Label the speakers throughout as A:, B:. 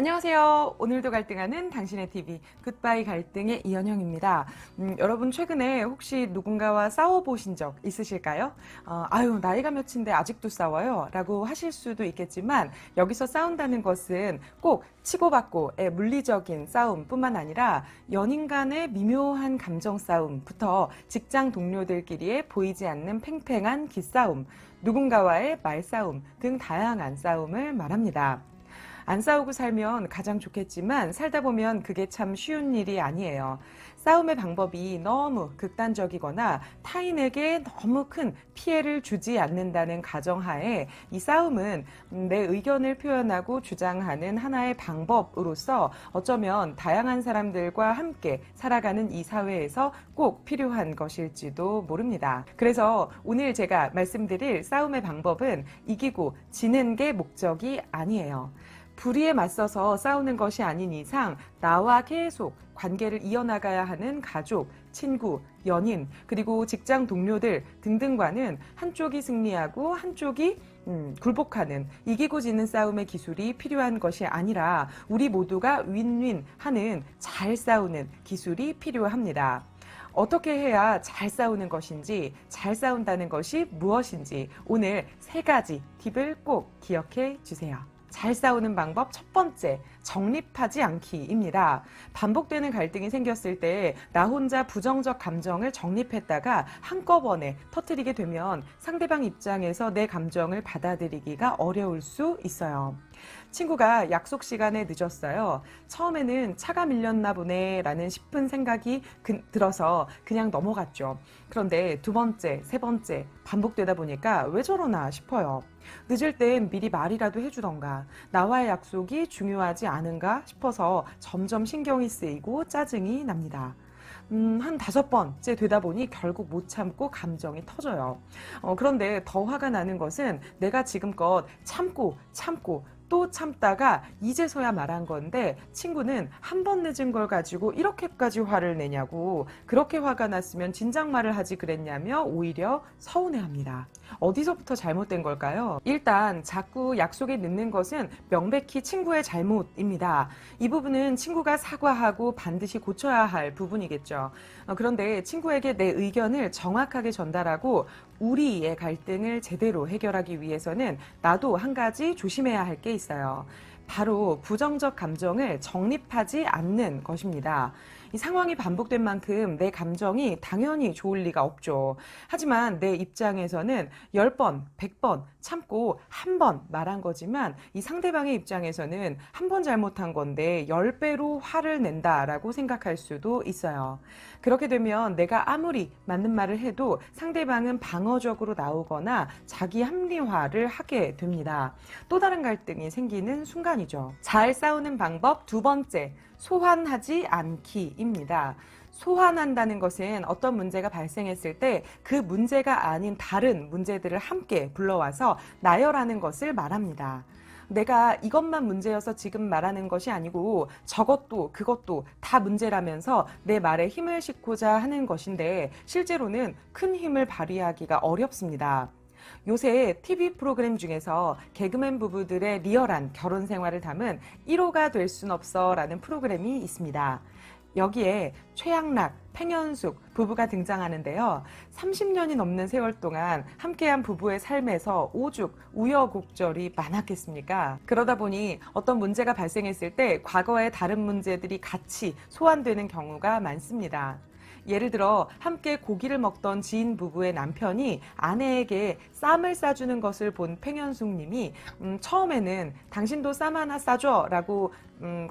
A: 안녕하세요. 오늘도 갈등하는 당신의 TV 굿바이 갈등의 이현영입니다. 여러분 최근에 혹시 누군가와 싸워보신 적 있으실까요? 아유 나이가 몇인데 아직도 싸워요? 라고 하실 수도 있겠지만 여기서 싸운다는 것은 꼭 치고받고의 물리적인 싸움뿐만 아니라 연인 간의 미묘한 감정 싸움부터 직장 동료들끼리의 보이지 않는 팽팽한 기싸움, 누군가와의 말싸움 등 다양한 싸움을 말합니다. 안 싸우고 살면 가장 좋겠지만 살다 보면 그게 참 쉬운 일이 아니에요. 싸움의 방법이 너무 극단적이거나 타인에게 너무 큰 피해를 주지 않는다는 가정하에 이 싸움은 내 의견을 표현하고 주장하는 하나의 방법으로서 어쩌면 다양한 사람들과 함께 살아가는 이 사회에서 꼭 필요한 것일지도 모릅니다. 그래서 오늘 제가 말씀드릴 싸움의 방법은 이기고 지는 게 목적이 아니에요. 불의에 맞서서 싸우는 것이 아닌 이상 나와 계속 관계를 이어나가야 하는 가족, 친구, 연인, 그리고 직장 동료들 등등과는 한쪽이 승리하고 한쪽이 굴복하는 이기고 지는 싸움의 기술이 필요한 것이 아니라 우리 모두가 윈윈하는 잘 싸우는 기술이 필요합니다. 어떻게 해야 잘 싸우는 것인지, 잘 싸운다는 것이 무엇인지 오늘 3가지 팁을 꼭 기억해 주세요. 잘 싸우는 방법 첫 번째, 정립하지 않기입니다. 반복되는 갈등이 생겼을 때 나 혼자 부정적 감정을 정립했다가 한꺼번에 터뜨리게 되면 상대방 입장에서 내 감정을 받아들이기가 어려울 수 있어요. 친구가 약속 시간에 늦었어요. 처음에는 차가 밀렸나 보네 라는 싶은 생각이 들어서 그냥 넘어갔죠. 그런데 2번째, 3번째 반복되다 보니까 왜 저러나 싶어요. 늦을 땐 미리 말이라도 해주던가 나와의 약속이 중요하지 않은가 싶어서 점점 신경이 쓰이고 짜증이 납니다. 한 5번째 되다 보니 결국 못 참고 감정이 터져요. 그런데 더 화가 나는 것은 내가 지금껏 참고 또 참다가 이제서야 말한 건데 친구는 한 번 늦은 걸 가지고 이렇게까지 화를 내냐고, 그렇게 화가 났으면 진작 말을 하지 그랬냐며 오히려 서운해합니다. 어디서부터 잘못된 걸까요? 일단 자꾸 약속에 늦는 것은 명백히 친구의 잘못입니다. 이 부분은 친구가 사과하고 반드시 고쳐야 할 부분이겠죠. 그런데 친구에게 내 의견을 정확하게 전달하고 우리의 갈등을 제대로 해결하기 위해서는 나도 한 가지 조심해야 할 게 있어요. 바로 부정적 감정을 정립하지 않는 것입니다. 이 상황이 반복된 만큼 내 감정이 당연히 좋을 리가 없죠. 하지만 내 입장에서는 10번, 100번 참고 한 번 말한 거지만 이 상대방의 입장에서는 한 번 잘못한 건데 10배로 화를 낸다라고 생각할 수도 있어요. 그렇게 되면 내가 아무리 맞는 말을 해도 상대방은 방어적으로 나오거나 자기 합리화를 하게 됩니다. 또 다른 갈등이 생기는 순간이죠. 잘 싸우는 방법 2번째, 소환하지 않기입니다. 소환한다는 것은 어떤 문제가 발생했을 때 그 문제가 아닌 다른 문제들을 함께 불러와서 나열하는 것을 말합니다. 내가 이것만 문제여서 지금 말하는 것이 아니고 저것도 그것도 다 문제라면서 내 말에 힘을 싣고자 하는 것인데 실제로는 큰 힘을 발휘하기가 어렵습니다. 요새 TV 프로그램 중에서 개그맨 부부들의 리얼한 결혼 생활을 담은 1호가 될 순 없어 라는 프로그램이 있습니다. 여기에 최양락, 팽현숙 부부가 등장하는데요. 30년이 넘는 세월 동안 함께한 부부의 삶에서 오죽 우여곡절이 많았겠습니까? 그러다 보니 어떤 문제가 발생했을 때 과거의 다른 문제들이 같이 소환되는 경우가 많습니다. 예를 들어 함께 고기를 먹던 지인 부부의 남편이 아내에게 쌈을 싸주는 것을 본 팽현숙 님이 처음에는 당신도 쌈 하나 싸줘 라고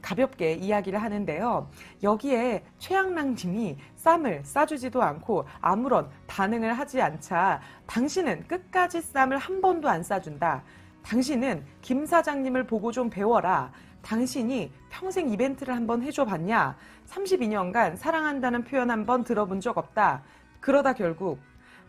A: 가볍게 이야기를 하는데요. 여기에 최양락 님이 쌈을 싸주지도 않고 아무런 반응을 하지 않자 당신은 끝까지 쌈을 한 번도 안 싸준다. 당신은 김 사장님을 보고 좀 배워라. 당신이 평생 이벤트를 한번 해줘 봤냐? 32년간 사랑한다는 표현 한번 들어본 적 없다. 그러다 결국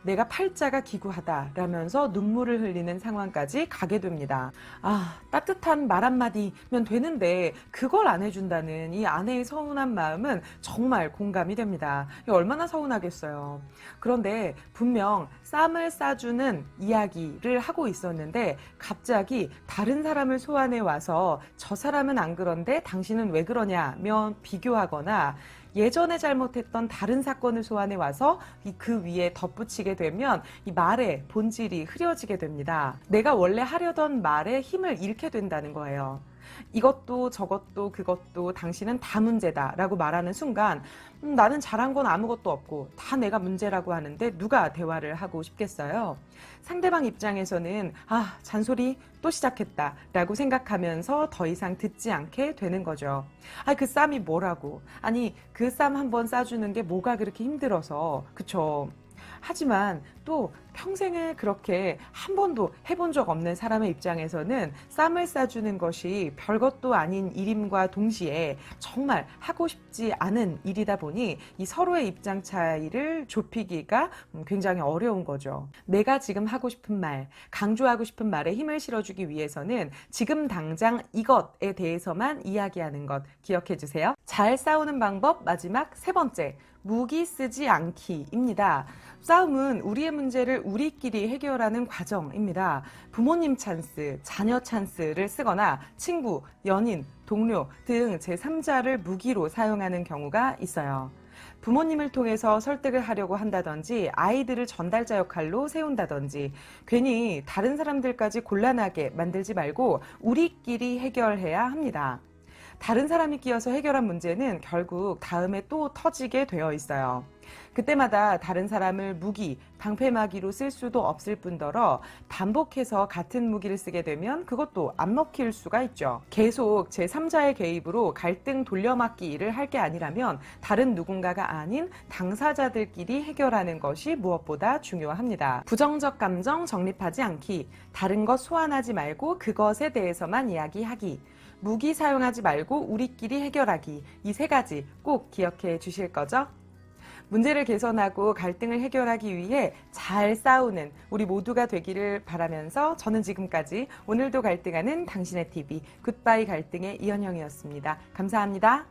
A: 내가 팔자가 기구하다라면서 눈물을 흘리는 상황까지 가게 됩니다. 아, 따뜻한 말 한마디면 되는데 그걸 안 해준다는 이 아내의 서운한 마음은 정말 공감이 됩니다. 이게 얼마나 서운하겠어요. 그런데 분명 쌈을 싸주는 이야기를 하고 있었는데 갑자기 다른 사람을 소환해 와서 저 사람은 안 그런데 당신은 왜 그러냐며 비교하거나 예전에 잘못했던 다른 사건을 소환해 와서 그 위에 덧붙이게 되면 이 말의 본질이 흐려지게 됩니다. 내가 원래 하려던 말에 힘을 잃게 된다는 거예요. 이것도 저것도 그것도 당신은 다 문제다 라고 말하는 순간 나는 잘한 건 아무것도 없고 다 내가 문제라고 하는데 누가 대화를 하고 싶겠어요? 상대방 입장에서는 아, 잔소리 또 시작했다 라고 생각하면서 더 이상 듣지 않게 되는 거죠. 아, 그 쌈이 뭐라고? 아니, 그 쌈 한번 싸주는 게 뭐가 그렇게 힘들어서, 그쵸? 하지만 또 평생을 그렇게 한 번도 해본 적 없는 사람의 입장에서는 쌈을 싸주는 것이 별것도 아닌 일임과 동시에 정말 하고 싶지 않은 일이다 보니 이 서로의 입장 차이를 좁히기가 굉장히 어려운 거죠. 내가 지금 하고 싶은 말, 강조하고 싶은 말에 힘을 실어주기 위해서는 지금 당장 이것에 대해서만 이야기하는 것 기억해 주세요. 잘 싸우는 방법 마지막 세 번째. 무기 쓰지 않기입니다. 싸움은 우리의 문제를 우리끼리 해결하는 과정입니다. 부모님 찬스, 자녀 찬스를 쓰거나 친구, 연인, 동료 등 제3자를 무기로 사용하는 경우가 있어요. 부모님을 통해서 설득을 하려고 한다든지 아이들을 전달자 역할로 세운다든지 괜히 다른 사람들까지 곤란하게 만들지 말고 우리끼리 해결해야 합니다. 다른 사람이 끼어서 해결한 문제는 결국 다음에 또 터지게 되어 있어요. 그때마다 다른 사람을 무기, 방패막이로 쓸 수도 없을 뿐더러 반복해서 같은 무기를 쓰게 되면 그것도 안 먹힐 수가 있죠. 계속 제3자의 개입으로 갈등 돌려막기 일을 할 게 아니라면 다른 누군가가 아닌 당사자들끼리 해결하는 것이 무엇보다 중요합니다. 부정적 감정 정립하지 않기, 다른 것 소환하지 말고 그것에 대해서만 이야기하기, 무기 사용하지 말고 우리끼리 해결하기, 이 세 가지 꼭 기억해 주실 거죠? 문제를 개선하고 갈등을 해결하기 위해 잘 싸우는 우리 모두가 되기를 바라면서 저는 지금까지 오늘도 갈등하는 당신의 TV 굿바이 갈등의 이현영이었습니다. 감사합니다.